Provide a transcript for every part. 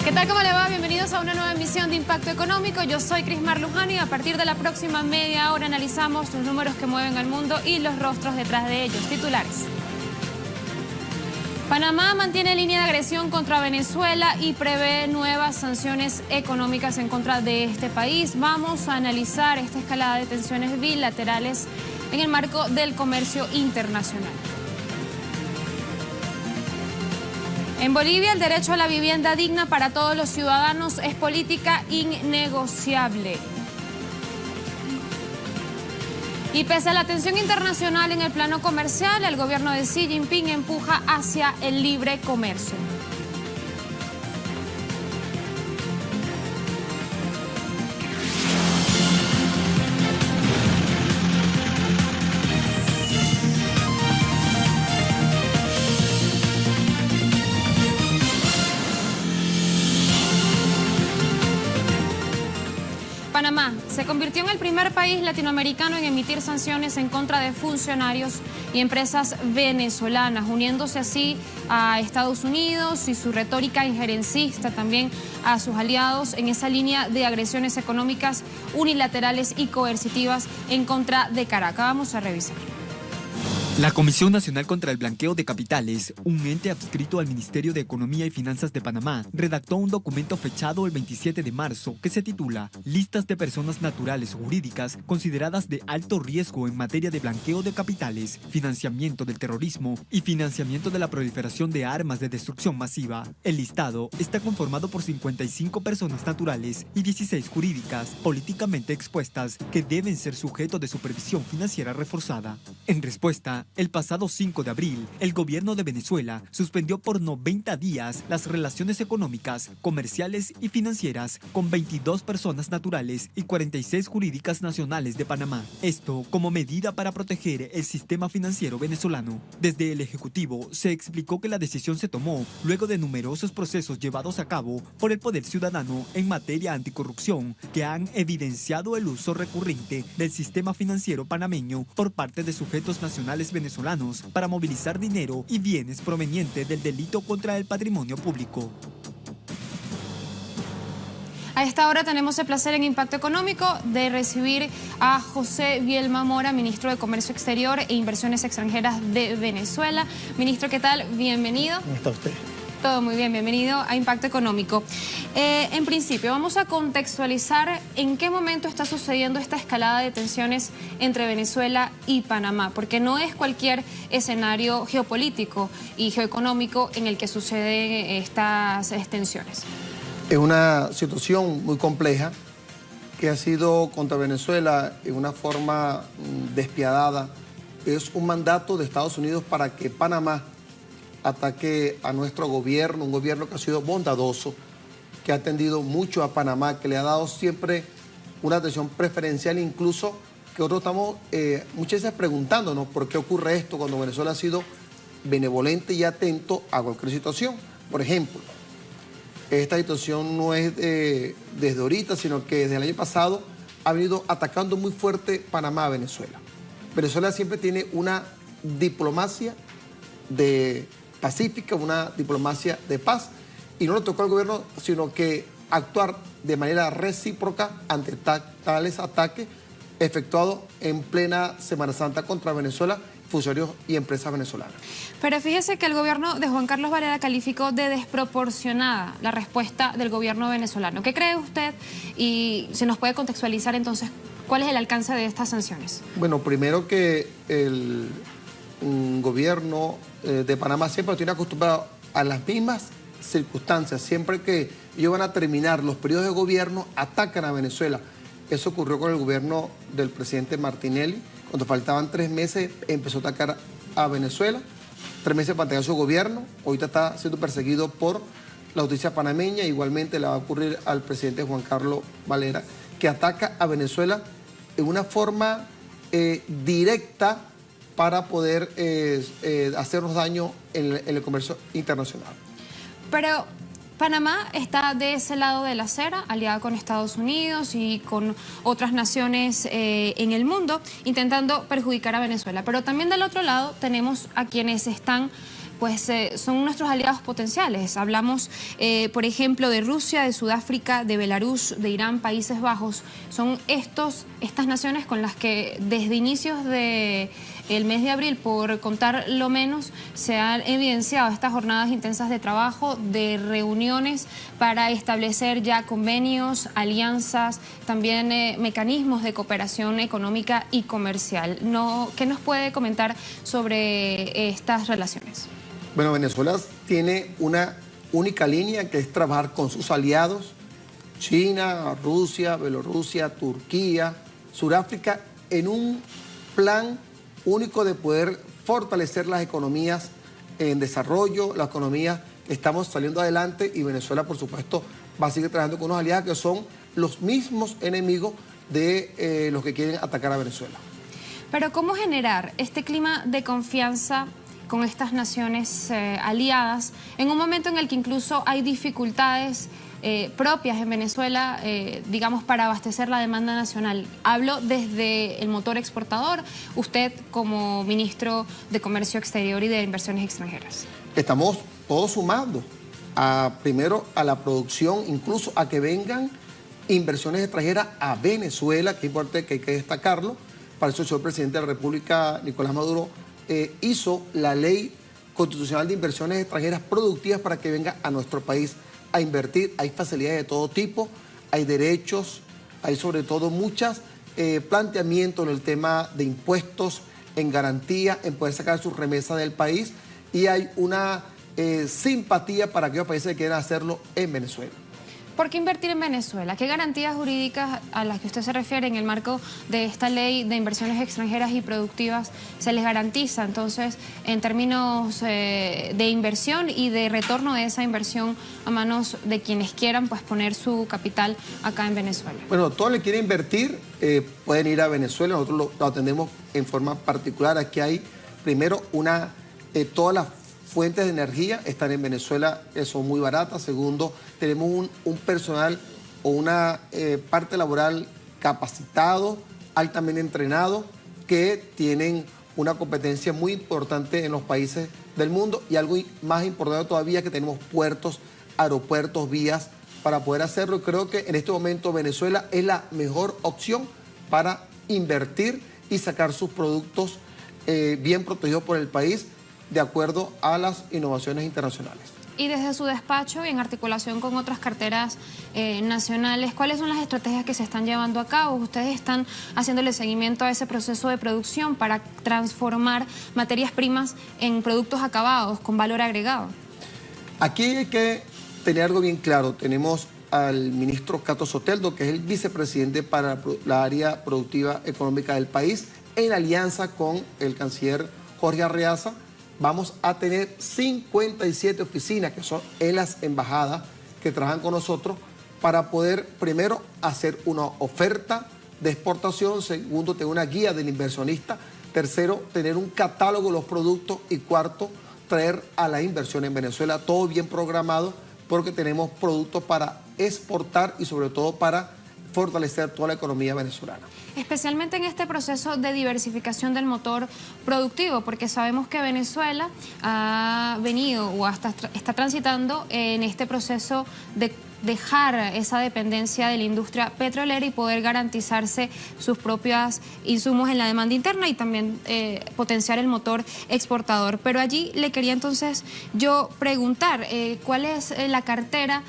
¿Qué tal? ¿Cómo le va? Bienvenidos a una nueva emisión de Impacto Económico. Yo soy Crismar Luján y a partir de la próxima media hora analizamos los números que mueven al mundo y los rostros detrás de ellos. Titulares. Panamá mantiene línea de agresión contra Venezuela y prevé nuevas sanciones económicas en contra de este país. Vamos a analizar esta escalada de tensiones bilaterales en el marco del comercio internacional. En Bolivia, el derecho a la vivienda digna para todos los ciudadanos es política innegociable. Y pese a la tensión internacional en el plano comercial, el gobierno de Xi Jinping empuja hacia el libre comercio. Panamá se convirtió en el primer país latinoamericano en emitir sanciones en contra de funcionarios y empresas venezolanas, uniéndose así a Estados Unidos y su retórica injerencista también a sus aliados en esa línea de agresiones económicas unilaterales y coercitivas en contra de Caracas. Vamos a revisar. La Comisión Nacional contra el Blanqueo de Capitales, un ente adscrito al Ministerio de Economía y Finanzas de Panamá, redactó un documento fechado el 27 de marzo que se titula Listas de personas naturales o jurídicas consideradas de alto riesgo en materia de blanqueo de capitales, financiamiento del terrorismo y financiamiento de la proliferación de armas de destrucción masiva. El listado está conformado por 55 personas naturales y 16 jurídicas políticamente expuestas que deben ser sujeto de supervisión financiera reforzada. En respuesta, el pasado 5 de abril, el gobierno de Venezuela suspendió por 90 días las relaciones económicas, comerciales y financieras con 22 personas naturales y 46 jurídicas nacionales de Panamá. Esto como medida para proteger el sistema financiero venezolano. Desde el Ejecutivo se explicó que la decisión se tomó luego de numerosos procesos llevados a cabo por el Poder Ciudadano en materia anticorrupción que han evidenciado el uso recurrente del sistema financiero panameño por parte de sujetos nacionales venezolanos para movilizar dinero y bienes provenientes del delito contra el patrimonio público. A esta hora tenemos el placer en Impacto Económico de recibir a José Bielma Mora, ministro de Comercio Exterior e Inversiones Extranjeras de Venezuela. Ministro, ¿qué tal? Bienvenido. ¿Cómo está usted? Todo muy bien, bienvenido a Impacto Económico. En principio, vamos a contextualizar en qué momento está sucediendo esta escalada de tensiones entre Venezuela y Panamá, porque no es cualquier escenario geopolítico y geoeconómico en el que suceden estas tensiones. Es una situación muy compleja que ha sido contra Venezuela en una forma despiadada. Es un mandato de Estados Unidos para que Panamá ataque a nuestro gobierno, un gobierno que ha sido bondadoso, que ha atendido mucho a Panamá, que le ha dado siempre una atención preferencial, incluso que nosotros estamos muchas veces preguntándonos por qué ocurre esto cuando Venezuela ha sido benevolente y atento a cualquier situación. Por ejemplo, esta situación no es desde ahorita, sino que desde el año pasado ha venido atacando muy fuerte Panamá a Venezuela. Venezuela siempre tiene una diplomacia pacífica, una diplomacia de paz, y no le tocó al gobierno sino que actuar de manera recíproca ante tales ataques efectuados en plena Semana Santa contra Venezuela, funcionarios y empresas venezolanas. Pero fíjese que el gobierno de Juan Carlos Varela calificó de desproporcionada la respuesta del gobierno venezolano. ¿Qué cree usted? Y se nos puede contextualizar entonces cuál es el alcance de estas sanciones. Bueno, primero que el gobierno de Panamá siempre tiene acostumbrado a las mismas circunstancias. Siempre que ellos van a terminar los periodos de gobierno, atacan a Venezuela. Eso ocurrió con el gobierno del presidente Martinelli. Cuando faltaban 3 meses, empezó a atacar a Venezuela. 3 meses para entregar su gobierno. Ahorita está siendo perseguido por la justicia panameña. Igualmente le va a ocurrir al presidente Juan Carlos Varela, que ataca a Venezuela en una forma directa para poder hacernos daño en el comercio internacional. Pero Panamá está de ese lado de la acera, aliada con Estados Unidos y con otras naciones en el mundo, intentando perjudicar a Venezuela. Pero también del otro lado tenemos a quienes están pues son nuestros aliados potenciales. Hablamos, por ejemplo, de Rusia, de Sudáfrica, de Belarus, de Irán, Países Bajos. Son estas naciones con las que desde inicios del mes de abril, por contar lo menos, se han evidenciado estas jornadas intensas de trabajo, de reuniones para establecer ya convenios, alianzas, también mecanismos de cooperación económica y comercial. ¿Qué nos puede comentar sobre estas relaciones? Bueno, Venezuela tiene una única línea, que es trabajar con sus aliados, China, Rusia, Bielorrusia, Turquía, Sudáfrica, en un plan único de poder fortalecer las economías en desarrollo, la economía que estamos saliendo adelante, y Venezuela, por supuesto, va a seguir trabajando con unos aliados que son los mismos enemigos de los que quieren atacar a Venezuela. Pero ¿cómo generar este clima de confianza con estas naciones aliadas en un momento en el que incluso hay dificultades propias en Venezuela, digamos, para abastecer la demanda nacional? Hablo desde el motor exportador, usted como ministro de Comercio Exterior y de Inversiones Extranjeras. Estamos todos sumando primero a la producción, incluso a que vengan inversiones extranjeras a Venezuela, que es importante, que hay que destacarlo. Para eso el señor presidente de la República, Nicolás Maduro, hizo la ley constitucional de inversiones extranjeras productivas para que venga a nuestro país a invertir. Hay facilidades de todo tipo, hay derechos, hay sobre todo muchos planteamientos en el tema de impuestos, en garantía, en poder sacar sus remesas del país, y hay una simpatía para aquellos países que quieran hacerlo en Venezuela. ¿Por qué invertir en Venezuela? ¿Qué garantías jurídicas a las que usted se refiere en el marco de esta ley de inversiones extranjeras y productivas se les garantiza entonces en términos de inversión y de retorno de esa inversión a manos de quienes quieran, pues, poner su capital acá en Venezuela? Bueno, todos los que quieren invertir pueden ir a Venezuela. Nosotros lo atendemos en forma particular. Aquí hay primero todas las fuentes de energía están en Venezuela, son muy baratas. Segundo, tenemos un personal o una parte laboral capacitado, altamente entrenado, que tienen una competencia muy importante en los países del mundo, y algo más importante todavía, que tenemos puertos, aeropuertos, vías para poder hacerlo. Creo que en este momento Venezuela es la mejor opción para invertir y sacar sus productos bien protegidos por el país, de acuerdo a las innovaciones internacionales. Y desde su despacho, y en articulación con otras carteras nacionales, ¿cuáles son las estrategias que se están llevando a cabo? ¿Ustedes están haciéndole seguimiento a ese proceso de producción para transformar materias primas en productos acabados con valor agregado? Aquí hay que tener algo bien claro. Tenemos al ministro Cato Soteldo, que es el vicepresidente para la área productiva económica del país, en alianza con el canciller Jorge Arreaza. Vamos a tener 57 oficinas, que son en las embajadas que trabajan con nosotros, para poder, primero, hacer una oferta de exportación. Segundo, tener una guía del inversionista. Tercero, tener un catálogo de los productos. Y cuarto, traer a la inversión en Venezuela, todo bien programado, porque tenemos productos para exportar y sobre todo para fortalecer toda la economía venezolana. Especialmente en este proceso de diversificación del motor productivo, porque sabemos que Venezuela ha venido o hasta está transitando en este proceso de dejar esa dependencia de la industria petrolera y poder garantizarse sus propios insumos en la demanda interna y también potenciar el motor exportador. Pero allí le quería entonces yo preguntar, ¿cuál es la cartera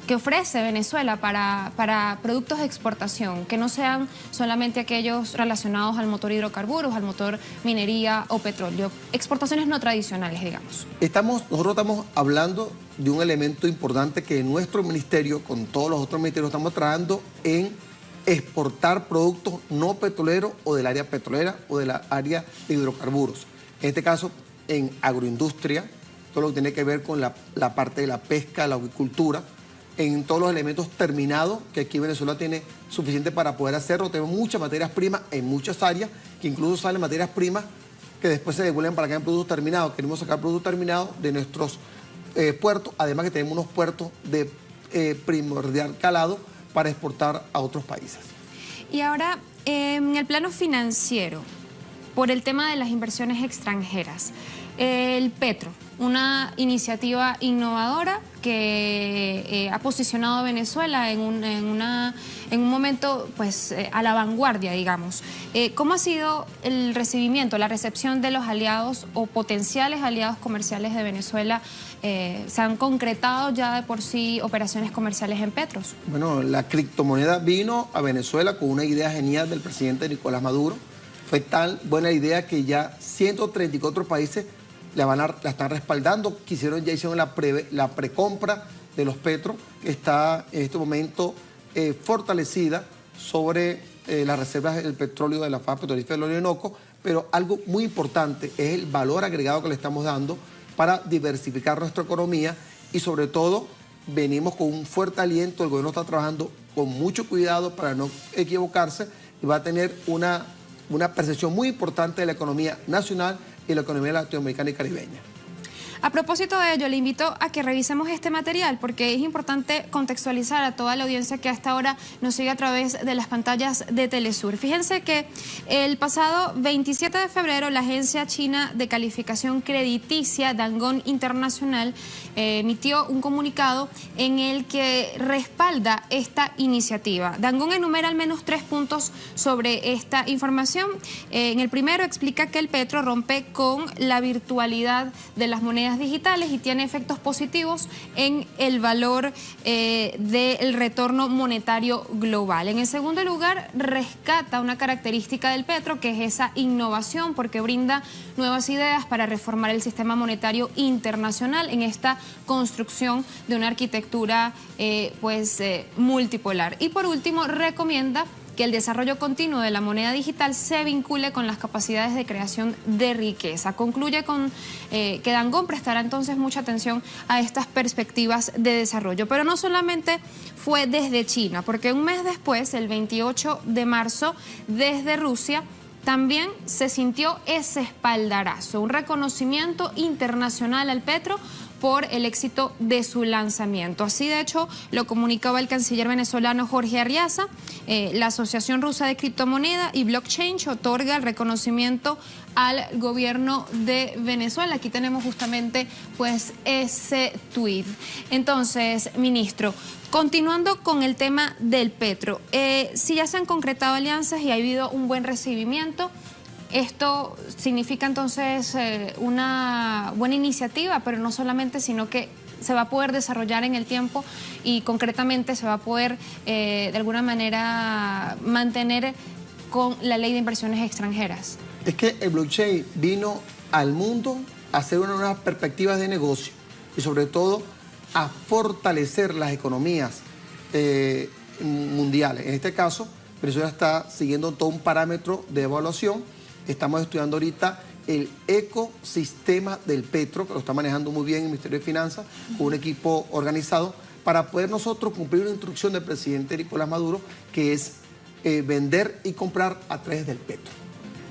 que ofrece Venezuela para productos de exportación, que no sean solamente aquellos relacionados al motor hidrocarburos, al motor minería o petróleo? Exportaciones no tradicionales, digamos. Nosotros estamos hablando de un elemento importante, que nuestro ministerio, con todos los otros ministerios, estamos trabajando en exportar productos no petroleros o del área petrolera o de la área de hidrocarburos. En este caso, en agroindustria, todo lo que tiene que ver con la parte de la pesca, la acuicultura, en todos los elementos terminados, que aquí Venezuela tiene suficiente para poder hacerlo. Tenemos muchas materias primas en muchas áreas, que incluso salen materias primas que después se devuelven para acá en productos terminados. Queremos sacar productos terminados de nuestros puertos, además que tenemos unos puertos de primordial calado para exportar a otros países. Y ahora, en el plano financiero, por el tema de las inversiones extranjeras. El Petro, una iniciativa innovadora que ha posicionado a Venezuela en un momento pues a la vanguardia, digamos. ¿Cómo ha sido el recibimiento, la recepción de los aliados o potenciales aliados comerciales de Venezuela? ¿Se han concretado ya de por sí operaciones comerciales en Petros? Bueno, la criptomoneda vino a Venezuela con una idea genial del presidente Nicolás Maduro. Fue tan buena idea que ya 134 países la están respaldando. Ya hicieron la precompra de los Petro, que está en este momento fortalecida sobre las reservas del petróleo de la fase petrolífera del Orinoco, pero algo muy importante es el valor agregado que le estamos dando para diversificar nuestra economía y sobre todo venimos con un fuerte aliento. El gobierno está trabajando con mucho cuidado para no equivocarse y va a tener una percepción muy importante de la economía nacional y la economía latinoamericana y caribeña. A propósito de ello, le invito a que revisemos este material porque es importante contextualizar a toda la audiencia que hasta ahora nos sigue a través de las pantallas de Telesur. Fíjense que el pasado 27 de febrero la agencia china de calificación crediticia Dangong Internacional emitió un comunicado en el que respalda esta iniciativa. Dangong enumera al menos 3 puntos sobre esta información. En el primero explica que el Petro rompe con la virtualidad de las monedas digitales y tiene efectos positivos en el valor del retorno monetario global. En el segundo lugar, rescata una característica del Petro, que es esa innovación, porque brinda nuevas ideas para reformar el sistema monetario internacional en esta construcción de una arquitectura multipolar. Y por último, recomienda que el desarrollo continuo de la moneda digital se vincule con las capacidades de creación de riqueza. Concluye con que Dangong prestará entonces mucha atención a estas perspectivas de desarrollo. Pero no solamente fue desde China, porque un mes después, el 28 de marzo, desde Rusia, también se sintió ese espaldarazo, un reconocimiento internacional al Petro por el éxito de su lanzamiento. Así, de hecho, lo comunicaba el canciller venezolano Jorge Arriaza. La Asociación Rusa de Criptomoneda y Blockchain otorga el reconocimiento al gobierno de Venezuela. Aquí tenemos justamente pues ese tuit. Entonces, ministro, continuando con el tema del Petro, si ya se han concretado alianzas y ha habido un buen recibimiento, esto significa entonces una buena iniciativa, pero no solamente, sino que se va a poder desarrollar en el tiempo y concretamente se va a poder de alguna manera mantener con la ley de inversiones extranjeras. Es que el blockchain vino al mundo a hacer unas perspectivas de negocio y sobre todo a fortalecer las economías mundiales. En este caso, Venezuela está siguiendo todo un parámetro de evaluación. Estamos estudiando ahorita el ecosistema del Petro, que lo está manejando muy bien el Ministerio de Finanzas, con un equipo organizado, para poder nosotros cumplir una instrucción del presidente Nicolás Maduro, que es vender y comprar a través del Petro.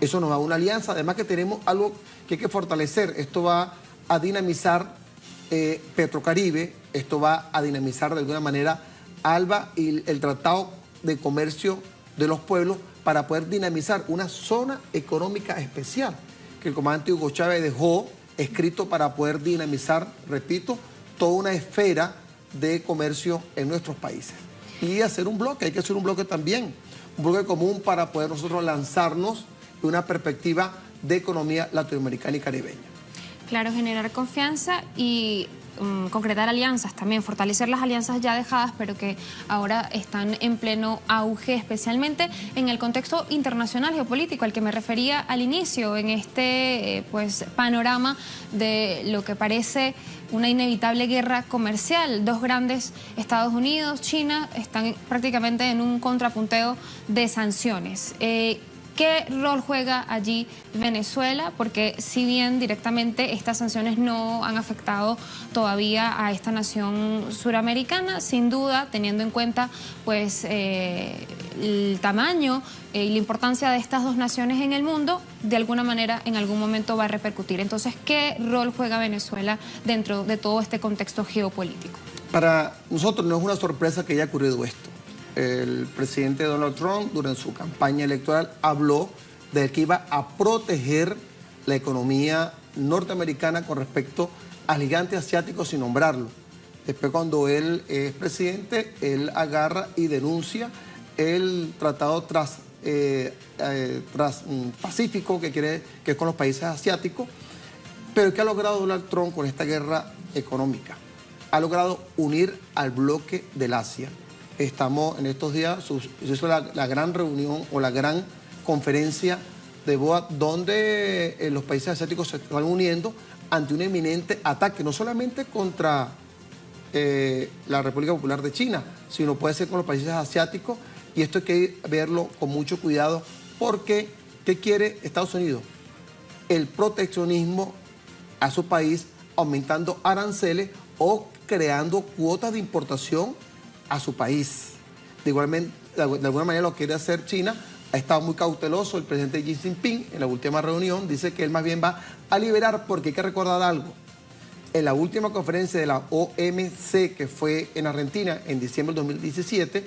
Eso nos da una alianza, además que tenemos algo que hay que fortalecer. Esto va a dinamizar Petrocaribe, esto va a dinamizar de alguna manera ALBA y el Tratado de Comercio de los Pueblos, para poder dinamizar una zona económica especial que el comandante Hugo Chávez dejó escrito para poder dinamizar, repito, toda una esfera de comercio en nuestros países. Y hacer un bloque, hay que hacer un bloque también, un bloque común para poder nosotros lanzarnos de una perspectiva de economía latinoamericana y caribeña. Claro, generar confianza y concretar alianzas también, fortalecer las alianzas ya dejadas, pero que ahora están en pleno auge, especialmente en el contexto internacional geopolítico al que me refería al inicio, en este panorama de lo que parece una inevitable guerra comercial. Dos grandes, Estados Unidos, China, están prácticamente en un contrapunteo de sanciones. ¿Qué rol juega allí Venezuela? Porque si bien directamente estas sanciones no han afectado todavía a esta nación suramericana, sin duda, teniendo en cuenta pues el tamaño y la importancia de estas dos naciones en el mundo, de alguna manera en algún momento va a repercutir. Entonces, ¿qué rol juega Venezuela dentro de todo este contexto geopolítico? Para nosotros no es una sorpresa que haya ocurrido esto. El presidente Donald Trump, durante su campaña electoral, habló de que iba a proteger la economía norteamericana con respecto al gigante asiático sin nombrarlo. Después, cuando él es presidente, él agarra y denuncia el tratado transpacífico que es con los países asiáticos. Pero ¿qué ha logrado Donald Trump con esta guerra económica? Ha logrado unir al bloque del Asia. Estamos en estos días, se hizo la gran reunión o la gran conferencia de BOA, donde los países asiáticos se están uniendo ante un eminente ataque, no solamente contra la República Popular de China, sino puede ser con los países asiáticos, y esto hay que verlo con mucho cuidado, porque ¿qué quiere Estados Unidos? El proteccionismo a su país, aumentando aranceles o creando cuotas de importación a su país. De alguna manera lo quiere hacer China. Ha estado muy cauteloso el presidente Xi Jinping en la última reunión. Dice que él más bien va a liberar, porque hay que recordar algo. En la última conferencia de la OMC, que fue en Argentina en diciembre del 2017,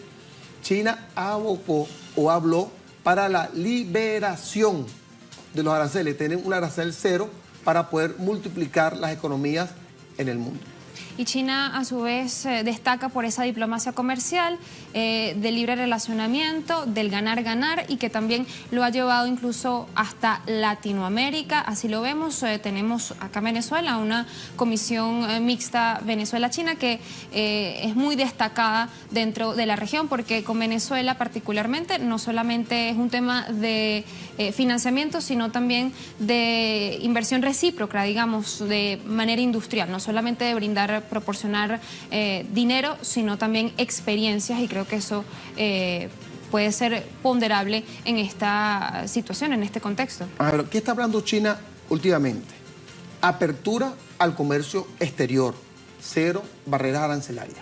China abocó o habló para la liberación de los aranceles. Tienen un arancel cero para poder multiplicar las economías en el mundo. Y China, a su vez, destaca por esa diplomacia comercial, de libre relacionamiento, del ganar-ganar, y que también lo ha llevado incluso hasta Latinoamérica. Así lo vemos. Tenemos acá en Venezuela una comisión mixta Venezuela-China que es muy destacada dentro de la región, porque con Venezuela particularmente no solamente es un tema de financiamiento, sino también de inversión recíproca, digamos, de manera industrial, no solamente de proporcionar dinero, sino también experiencias, y creo que eso puede ser ponderable en esta situación, en este contexto. A ver, ¿qué está hablando China últimamente? Apertura al comercio exterior, cero barreras arancelarias.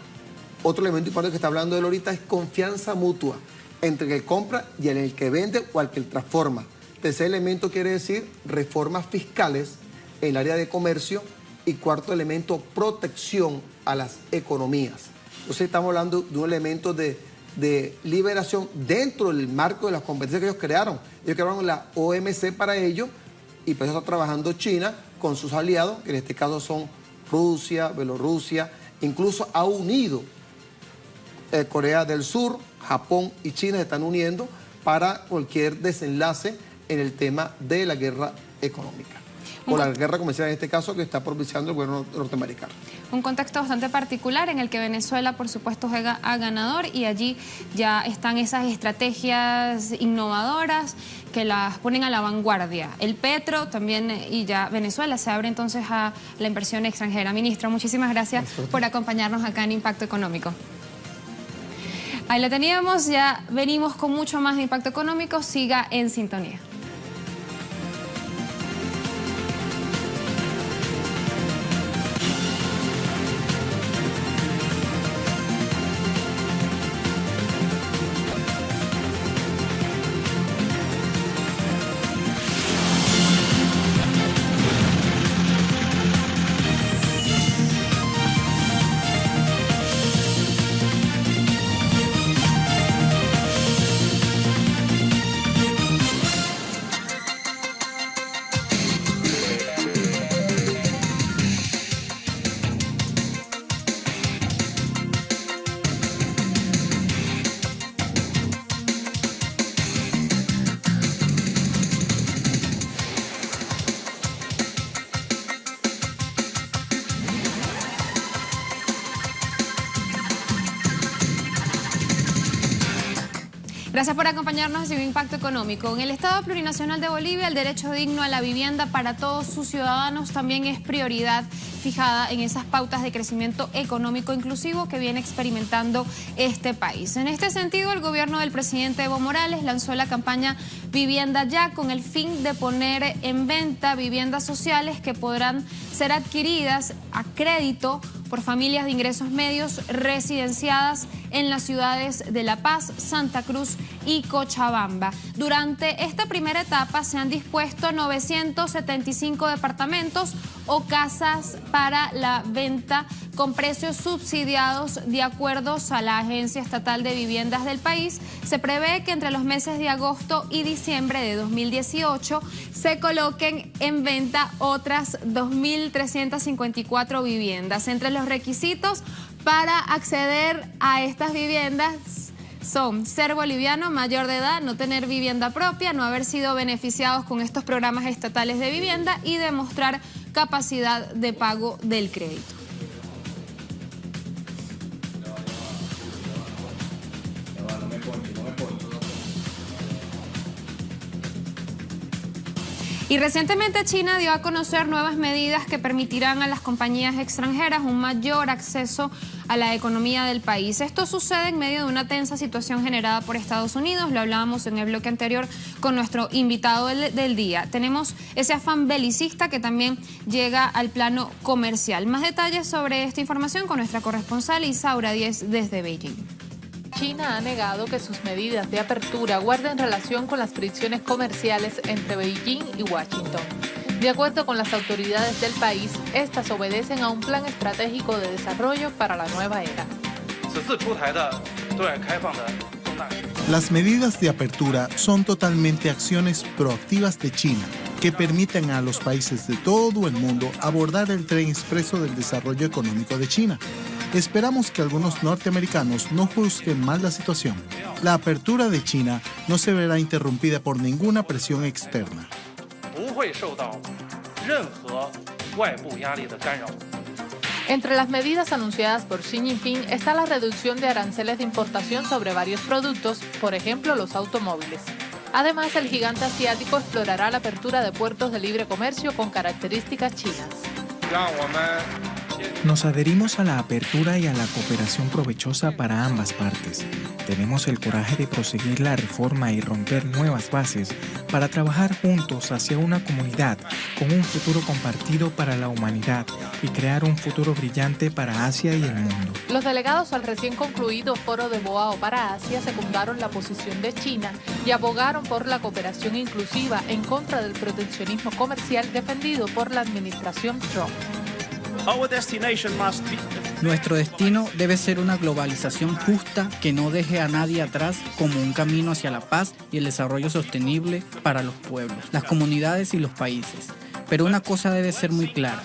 Otro elemento importante que está hablando él ahorita es confianza mutua entre el que compra y el que vende o al que transforma. Tercer elemento quiere decir reformas fiscales en el área de comercio. Y cuarto elemento, protección a las economías. Entonces estamos hablando de un elemento de liberación dentro del marco de las competencias que ellos crearon. Ellos crearon la OMC para ello, y por eso está trabajando China con sus aliados, que en este caso son Rusia, Bielorrusia, incluso ha unido Corea del Sur, Japón y China se están uniendo para cualquier desenlace en el tema de la guerra económica. O la guerra comercial en este caso que está propiciando el gobierno norteamericano. Un contexto bastante particular en el que Venezuela, por supuesto, juega a ganador, y allí ya están esas estrategias innovadoras que las ponen a la vanguardia. El petro también, y ya Venezuela se abre entonces a la inversión extranjera. Ministro, muchísimas gracias por acompañarnos acá en Impacto Económico. Ahí lo teníamos, ya venimos con mucho más de Impacto Económico. Siga en sintonía. Gracias por acompañarnos en Impacto Económico. En el Estado Plurinacional de Bolivia, el derecho digno a la vivienda para todos sus ciudadanos también es prioridad fijada en esas pautas de crecimiento económico inclusivo que viene experimentando este país. En este sentido, el gobierno del presidente Evo Morales lanzó la campaña Vivienda Ya, con el fin de poner en venta viviendas sociales que podrán ser adquiridas a crédito por familias de ingresos medios residenciadas en las ciudades de La Paz, Santa Cruz y Cochabamba. Durante esta primera etapa se han dispuesto 975 departamentos o casas para la venta con precios subsidiados de acuerdo a la Agencia Estatal de Viviendas del país. Se prevé que entre los meses de agosto y diciembre de 2018 se coloquen en venta otras 2.354 viviendas. Entre los requisitos para acceder a estas viviendas son ser boliviano, mayor de edad, no tener vivienda propia, no haber sido beneficiados con estos programas estatales de vivienda y demostrar capacidad de pago del crédito. Y recientemente China dio a conocer nuevas medidas que permitirán a las compañías extranjeras un mayor acceso a la economía del país. Esto sucede en medio de una tensa situación generada por Estados Unidos. Lo hablábamos en el bloque anterior con nuestro invitado del día. Tenemos ese afán belicista que también llega al plano comercial. Más detalles sobre esta información con nuestra corresponsal Isaura Díez desde Beijing. China ha negado que sus medidas de apertura guarden relación con las fricciones comerciales entre Beijing y Washington. De acuerdo con las autoridades del país, estas obedecen a un plan estratégico de desarrollo para la nueva era. Las medidas de apertura son totalmente acciones proactivas de China que permiten a los países de todo el mundo abordar el tren expreso del desarrollo económico de China. Esperamos que algunos norteamericanos no juzguen mal la situación. La apertura de China no se verá interrumpida por ninguna presión externa. Entre las medidas anunciadas por Xi Jinping está la reducción de aranceles de importación sobre varios productos, por ejemplo los automóviles. Además, el gigante asiático explorará la apertura de puertos de libre comercio con características chinas. Nos adherimos a la apertura y a la cooperación provechosa para ambas partes. Tenemos el coraje de proseguir la reforma y romper nuevas bases para trabajar juntos hacia una comunidad con un futuro compartido para la humanidad y crear un futuro brillante para Asia y el mundo. Los delegados al recién concluido Foro de Boao para Asia secundaron la posición de China y abogaron por la cooperación inclusiva en contra del proteccionismo comercial defendido por la administración Trump. Nuestro destino debe ser una globalización justa que no deje a nadie atrás, como un camino hacia la paz y el desarrollo sostenible para los pueblos, las comunidades y los países. Pero una cosa debe ser muy clara: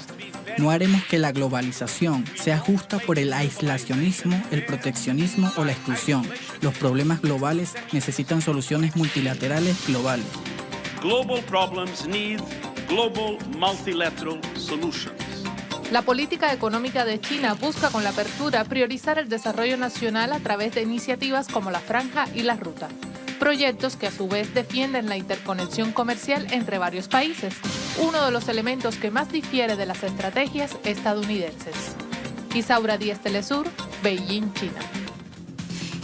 no haremos que la globalización sea justa por el aislacionismo, el proteccionismo o la exclusión. Los problemas globales necesitan soluciones multilaterales globales. Global problems need global multilateral solutions. La política económica de China busca con la apertura priorizar el desarrollo nacional a través de iniciativas como la Franja y la Ruta, proyectos que a su vez defienden la interconexión comercial entre varios países, uno de los elementos que más difiere de las estrategias estadounidenses. Isaura Díez, Telesur, Beijing, China.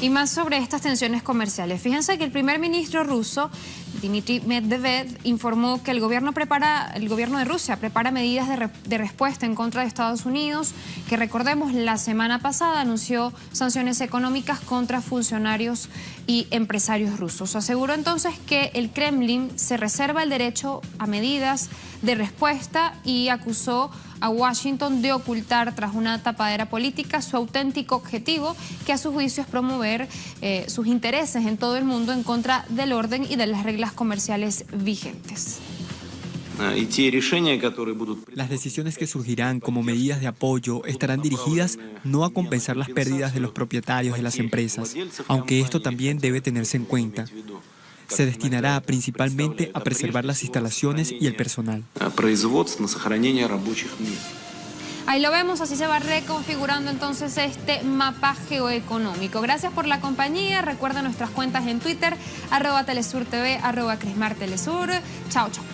Y más sobre estas tensiones comerciales. Fíjense que el primer ministro ruso, Dmitry Medvedev, informó que el gobierno de Rusia prepara medidas de respuesta en contra de Estados Unidos, que recordemos la semana pasada anunció sanciones económicas contra funcionarios y empresarios rusos. Aseguró entonces que el Kremlin se reserva el derecho a medidas de respuesta y acusó a Washington de ocultar tras una tapadera política su auténtico objetivo, que a su juicio es promover sus intereses en todo el mundo en contra del orden y de las reglas comerciales vigentes. Las decisiones que surgirán como medidas de apoyo estarán dirigidas no a compensar las pérdidas de los propietarios de las empresas, aunque esto también debe tenerse en cuenta. Se destinará principalmente a preservar las instalaciones y el personal. Ahí lo vemos, así se va reconfigurando entonces este mapa geoeconómico. Gracias por la compañía. Recuerda nuestras cuentas en Twitter, @TelesurTV, @CrismarTelesur. Chao, chao.